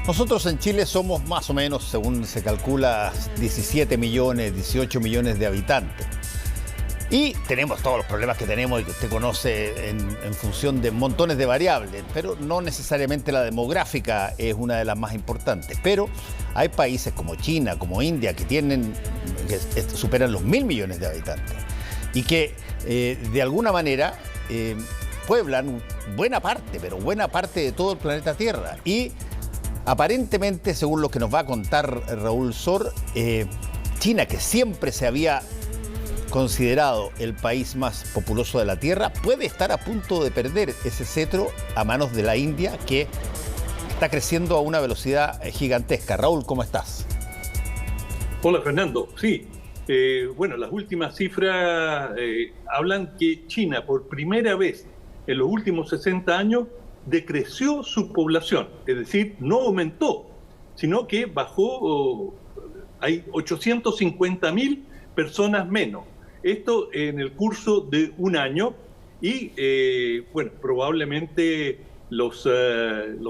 Nosotros en Chile somos más o menos, según se calcula, 17 millones, 18 millones de habitantes. Y tenemos todos los problemas que tenemos y que usted conoce en función de montones de variables, pero no necesariamente la demográfica es una de las más importantes. Pero hay países como China, como India, que superan los 1.000 millones de habitantes y que de alguna manera pueblan buena parte, pero buena parte de todo el planeta Tierra. Y aparentemente, según lo que nos va a contar Raúl Sor, China, que siempre se había considerado el país más populoso de la Tierra, puede estar a punto de perder ese cetro a manos de la India, que está creciendo a una velocidad gigantesca. Raúl, ¿cómo estás? Hola, Fernando. Sí, bueno, las últimas cifras hablan que China, por primera vez en los últimos 60 años, decreció su población, es decir, no aumentó, sino que bajó, hay 850.000 personas menos. Esto en el curso de un año y, bueno, probablemente los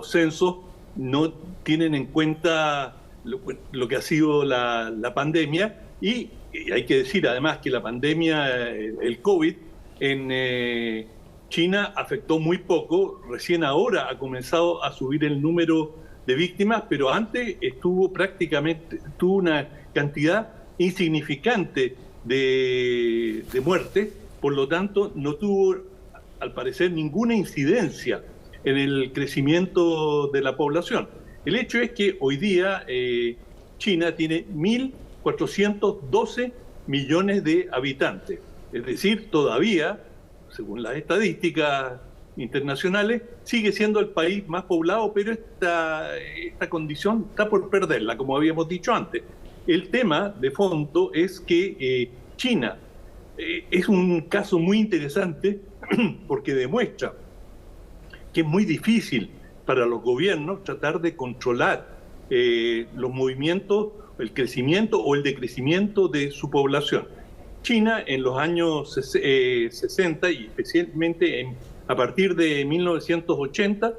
censos no tienen en cuenta lo que ha sido la pandemia y hay que decir además que la pandemia, el COVID, en China afectó muy poco, recién ahora ha comenzado a subir el número de víctimas, pero antes tuvo una cantidad insignificante de muertes, por lo tanto no tuvo al parecer ninguna incidencia en el crecimiento de la población. El hecho es que hoy día China tiene 1.412 millones de habitantes, es decir, todavía, según las estadísticas internacionales, sigue siendo el país más poblado, pero esta condición está por perderla, como habíamos dicho antes. El tema de fondo es que China es un caso muy interesante porque demuestra que es muy difícil para los gobiernos tratar de controlar los movimientos, el crecimiento o el decrecimiento de su población. China en los años 60 y especialmente a partir de 1980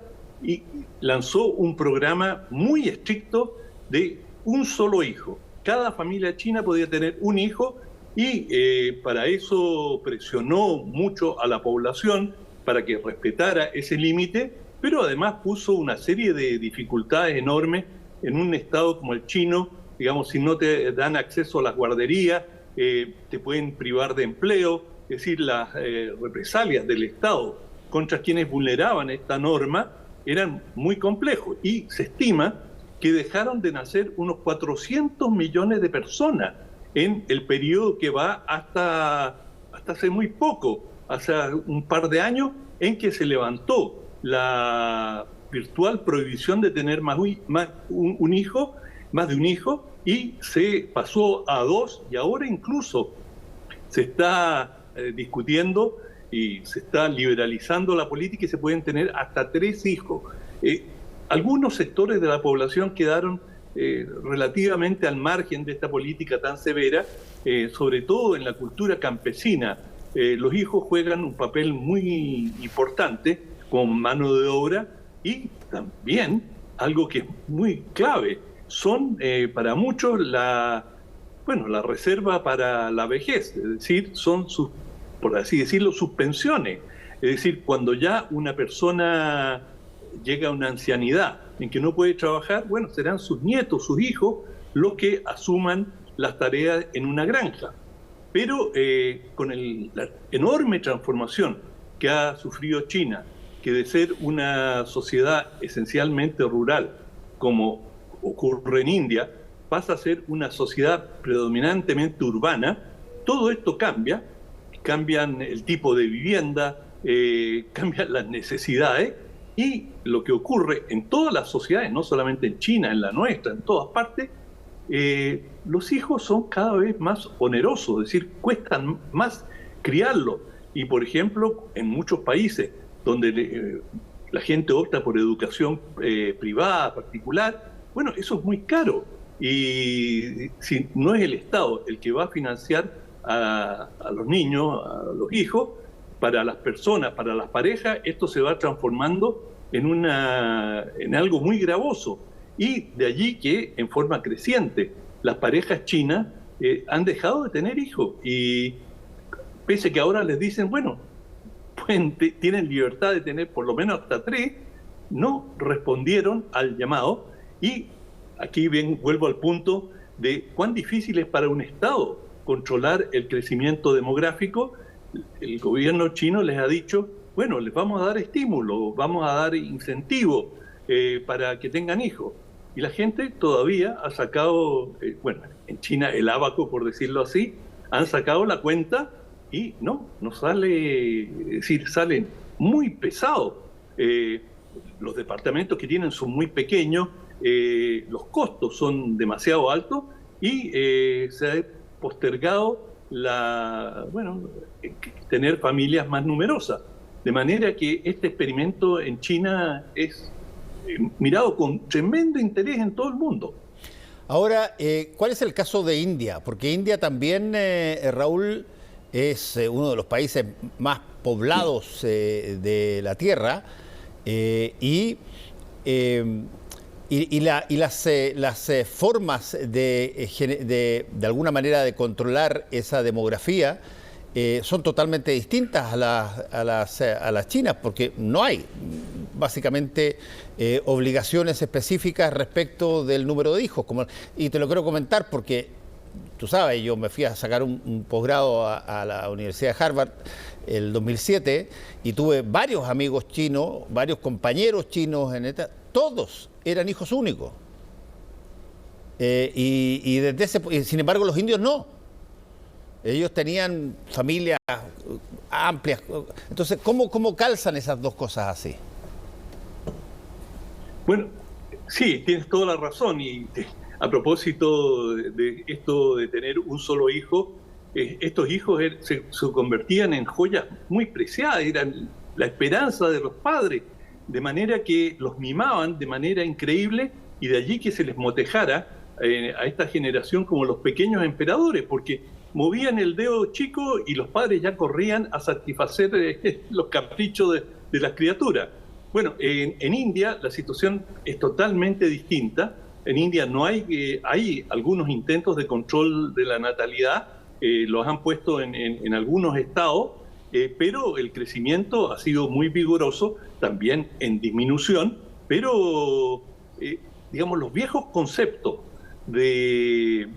lanzó un programa muy estricto de un solo hijo. Cada familia china podía tener un hijo y para eso presionó mucho a la población para que respetara ese límite, pero además puso una serie de dificultades enormes en un estado como el chino. Digamos, si no te dan acceso a las guarderías, te pueden privar de empleo, es decir, las represalias del Estado contra quienes vulneraban esta norma eran muy complejos y se estima que dejaron de nacer unos 400 millones de personas en el periodo que va hasta hace muy poco, hace un par de años, en que se levantó la virtual prohibición de tener más de un hijo, y se pasó a 2 y ahora incluso se está discutiendo y se está liberalizando la política y se pueden tener hasta 3 hijos. Algunos sectores de la población quedaron relativamente al margen de esta política tan severa, sobre todo en la cultura campesina. Los hijos juegan un papel muy importante como mano de obra y también algo que es muy clave, son para muchos la reserva para la vejez, es decir, son sus, por así decirlo, sus pensiones. Es decir, cuando ya una persona llega a una ancianidad en que no puede trabajar, bueno, serán sus nietos, sus hijos, los que asuman las tareas en una granja. Pero con la enorme transformación que ha sufrido China, que de ser una sociedad esencialmente rural, como ocurre en India, pasa a ser una sociedad predominantemente urbana, todo esto cambian el tipo de vivienda, cambian las necesidades, y lo que ocurre en todas las sociedades, no solamente en China, en la nuestra, en todas partes, los hijos son cada vez más onerosos, es decir, cuestan más criarlos. Y por ejemplo, en muchos países donde la gente opta por educación privada, particular, bueno, eso es muy caro. Y si no es el Estado el que va a financiar a los niños, a los hijos, para las personas, para las parejas, esto se va transformando en algo muy gravoso. Y de allí que en forma creciente las parejas chinas han dejado de tener hijos. Y pese que ahora les dicen, bueno, tienen libertad de tener por lo menos hasta 3, no respondieron al llamado. Y aquí vuelvo al punto de cuán difícil es para un Estado controlar el crecimiento demográfico. El gobierno chino les ha dicho, bueno, les vamos a dar estímulos, vamos a dar incentivos para que tengan hijos. Y la gente todavía ha sacado, bueno, en China el abaco, por decirlo así, han sacado la cuenta y no sale, es decir, salen muy pesados. Los departamentos que tienen son muy pequeños, los costos son demasiado altos y se ha postergado tener familias más numerosas. De manera que este experimento en China es mirado con tremendo interés en todo el mundo. Ahora, ¿cuál es el caso de India? Porque India también, Raúl, es uno de los países más poblados de la Tierra y las formas de alguna manera de controlar esa demografía son totalmente distintas a las chinas, porque no hay básicamente obligaciones específicas respecto del número de hijos. Y te lo quiero comentar porque, tú sabes, yo me fui a sacar un posgrado a la Universidad de Harvard el 2007 y tuve varios amigos chinos, varios compañeros chinos todos eran hijos únicos. Sin embargo, los indios no. Ellos tenían familias amplias. Entonces, ¿cómo calzan esas dos cosas así? Bueno, sí, tienes toda la razón. Y a propósito de esto de tener un solo hijo, estos hijos se convertían en joyas muy preciadas, eran la esperanza de los padres, de manera que los mimaban de manera increíble y de allí que se les motejara a esta generación como los pequeños emperadores, porque movían el dedo chico y los padres ya corrían a satisfacer los caprichos de las criaturas. Bueno, en India la situación es totalmente distinta. En India no hay algunos intentos de control de la natalidad, los han puesto en algunos estados, pero el crecimiento ha sido muy vigoroso, también en disminución, pero digamos los viejos conceptos del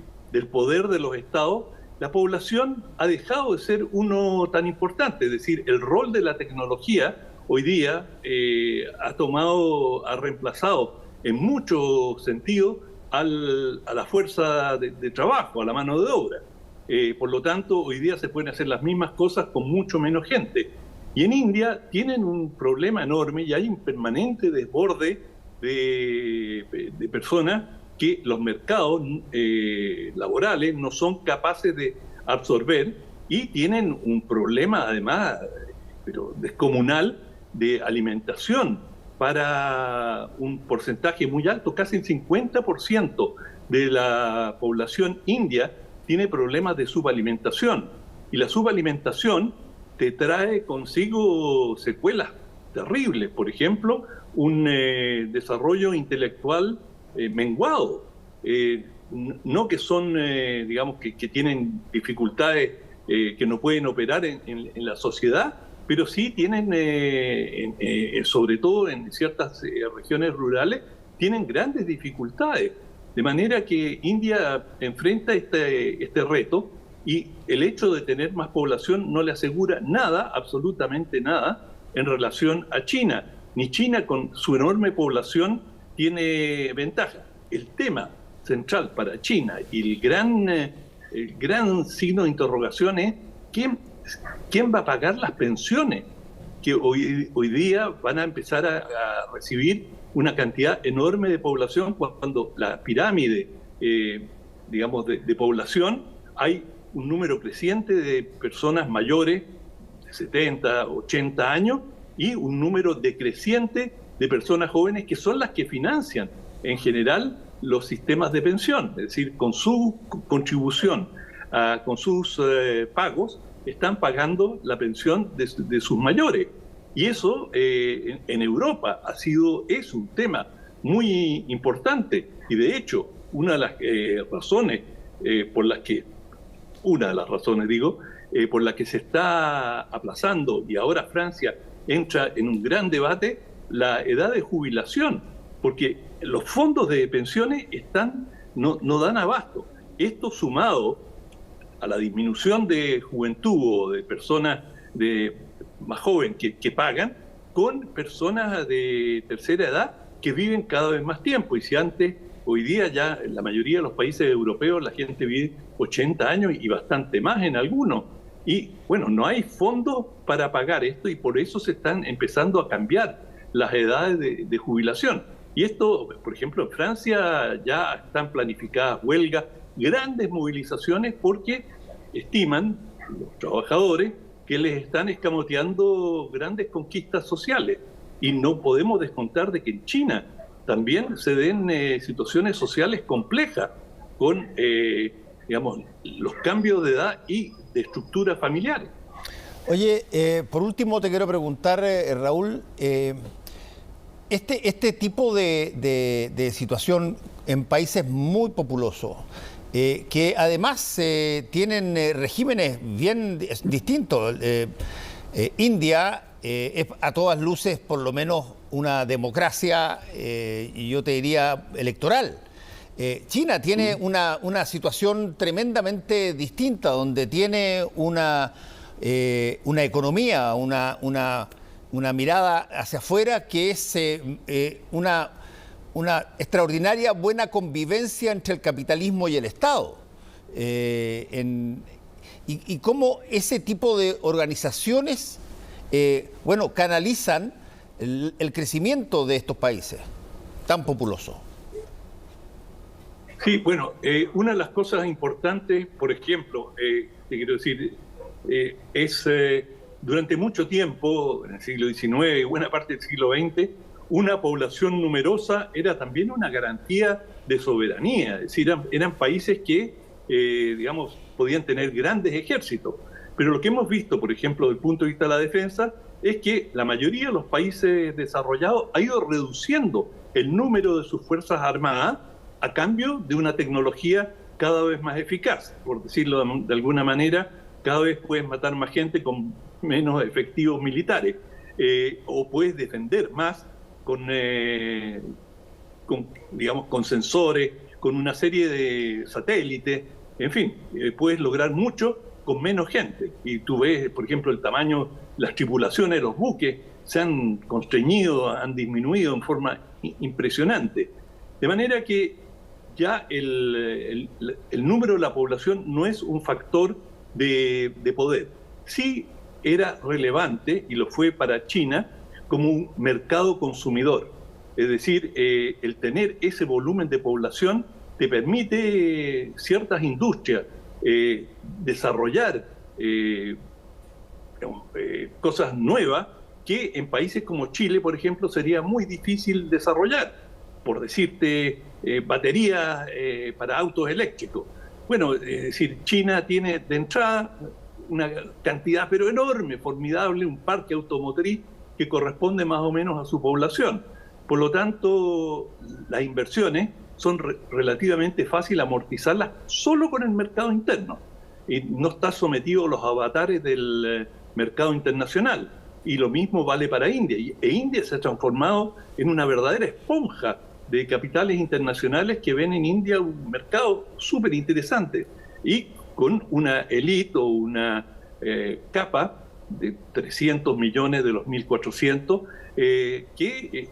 poder de los estados, la población ha dejado de ser uno tan importante, es decir, el rol de la tecnología hoy día ha reemplazado en muchos sentidos a la fuerza de trabajo, a la mano de obra. Por lo tanto, hoy día se pueden hacer las mismas cosas con mucho menos gente. Y en India tienen un problema enorme y hay un permanente desborde de personas que los mercados laborales no son capaces de absorber y tienen un problema además, pero descomunal, de alimentación para un porcentaje muy alto, casi el 50% de la población india tiene problemas de subalimentación. Y la subalimentación te trae consigo secuelas terribles. Por ejemplo, un desarrollo intelectual menguado. No que son, digamos, que tienen dificultades que no pueden operar en la sociedad, pero sí tienen, sobre todo en ciertas regiones rurales, tienen grandes dificultades. De manera que India enfrenta este reto y el hecho de tener más población no le asegura nada, absolutamente nada, en relación a China. Ni China con su enorme población tiene ventaja. El tema central para China y el gran signo de interrogación es ¿quién va a pagar las pensiones que hoy día van a empezar a recibir una cantidad enorme de población cuando la pirámide, digamos, de población, hay un número creciente de personas mayores de 70, 80 años y un número decreciente de personas jóvenes que son las que financian en general los sistemas de pensión, es decir, con su contribución, con sus pagos, están pagando la pensión de sus mayores. Y eso en Europa es un tema muy importante. Y de hecho, una de las razones por las que, una de las razones digo, por la que se está aplazando y ahora Francia entra en un gran debate, la edad de jubilación, porque los fondos de pensiones no dan abasto. Esto sumado a la disminución de juventud o de personas más jóvenes que pagan, con personas de tercera edad que viven cada vez más tiempo. Y si antes, hoy día ya en la mayoría de los países europeos la gente vive 80 años y bastante más en algunos. Y bueno, no hay fondos para pagar esto y por eso se están empezando a cambiar las edades de jubilación. Y esto, por ejemplo, en Francia ya están planificadas huelgas, grandes movilizaciones, porque estiman los trabajadores que les están escamoteando grandes conquistas sociales. Y no podemos descontar de que en China también se den situaciones sociales complejas con, digamos, los cambios de edad y de estructuras familiares. Oye, por último te quiero preguntar, Raúl, este tipo de situación en países muy populosos, que además tienen regímenes bien distintos. India es a todas luces por lo menos una democracia, y yo te diría electoral. China tiene una situación tremendamente distinta, donde tiene una economía, una mirada hacia afuera que es una extraordinaria buena convivencia entre el capitalismo y el Estado. Y cómo ese tipo de organizaciones canalizan el crecimiento de estos países tan populosos. Sí, bueno, una de las cosas importantes, por ejemplo, te quiero decir, durante mucho tiempo, en el siglo XIX y buena parte del siglo XX, una población numerosa era también una garantía de soberanía. Es decir, eran países que, digamos, podían tener grandes ejércitos. Pero lo que hemos visto, por ejemplo, desde el punto de vista de la defensa, es que la mayoría de los países desarrollados ha ido reduciendo el número de sus fuerzas armadas a cambio de una tecnología cada vez más eficaz. Por decirlo de alguna manera, cada vez puedes matar más gente con menos efectivos militares, o puedes defender más con sensores, con una serie de satélites, en fin, puedes lograr mucho con menos gente. Y tú ves, por ejemplo, el tamaño, las tripulaciones de los buques se han constreñido, han disminuido en forma impresionante. De manera que ya el número de la población no es un factor de poder. Sí era relevante, y lo fue para China, como un mercado consumidor. Es decir, el tener ese volumen de población te permite ciertas industrias, desarrollar cosas nuevas que en países como Chile, por ejemplo, sería muy difícil desarrollar. Por decirte, baterías para autos eléctricos. Bueno, es decir, China tiene de entrada una cantidad pero enorme, formidable, un parque automotriz que corresponde más o menos a su población. Por lo tanto, las inversiones son relativamente fáciles amortizarlas solo con el mercado interno. Y no está sometido a los avatares del mercado internacional. Y lo mismo vale para India. E India se ha transformado en una verdadera esponja de capitales internacionales que ven en India un mercado súper interesante. Y con una élite o una capa de 300 millones de los 1.400, que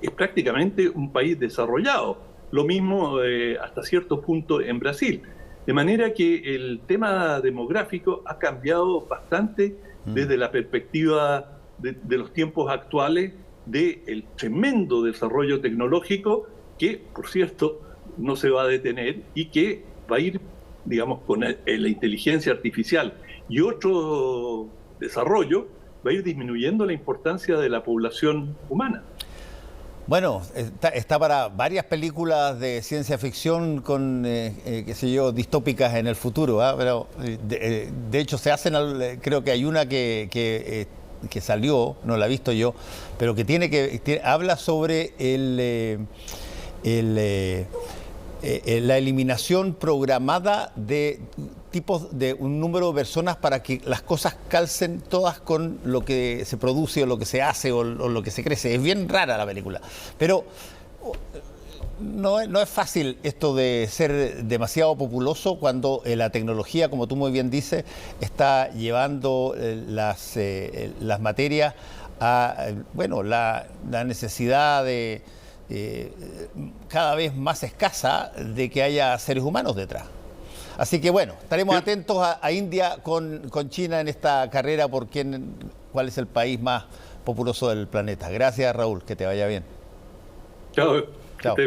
es prácticamente un país desarrollado. Lo mismo hasta cierto punto en Brasil. De manera que el tema demográfico ha cambiado bastante desde la perspectiva de los tiempos actuales, del tremendo desarrollo tecnológico que, por cierto, no se va a detener y que va a ir, digamos, con la inteligencia artificial y otro desarrollo, va a ir disminuyendo la importancia de la población humana. Bueno, está para varias películas de ciencia ficción con, qué sé yo, distópicas en el futuro, ¿eh? Pero de hecho se hacen, creo que hay una que que salió, no la he visto yo, pero que habla sobre la eliminación programada de tipos de un número de personas para que las cosas calcen todas con lo que se produce o lo que se hace o lo que se crece. Es bien rara la película, pero no es fácil esto de ser demasiado populoso cuando la tecnología, como tú muy bien dices, está llevando las materias a la necesidad de cada vez más escasa de que haya seres humanos detrás. Así que bueno, estaremos atentos a India con China en esta carrera por cuál es el país más populoso del planeta. Gracias, Raúl, que te vaya bien. Chao. Chao.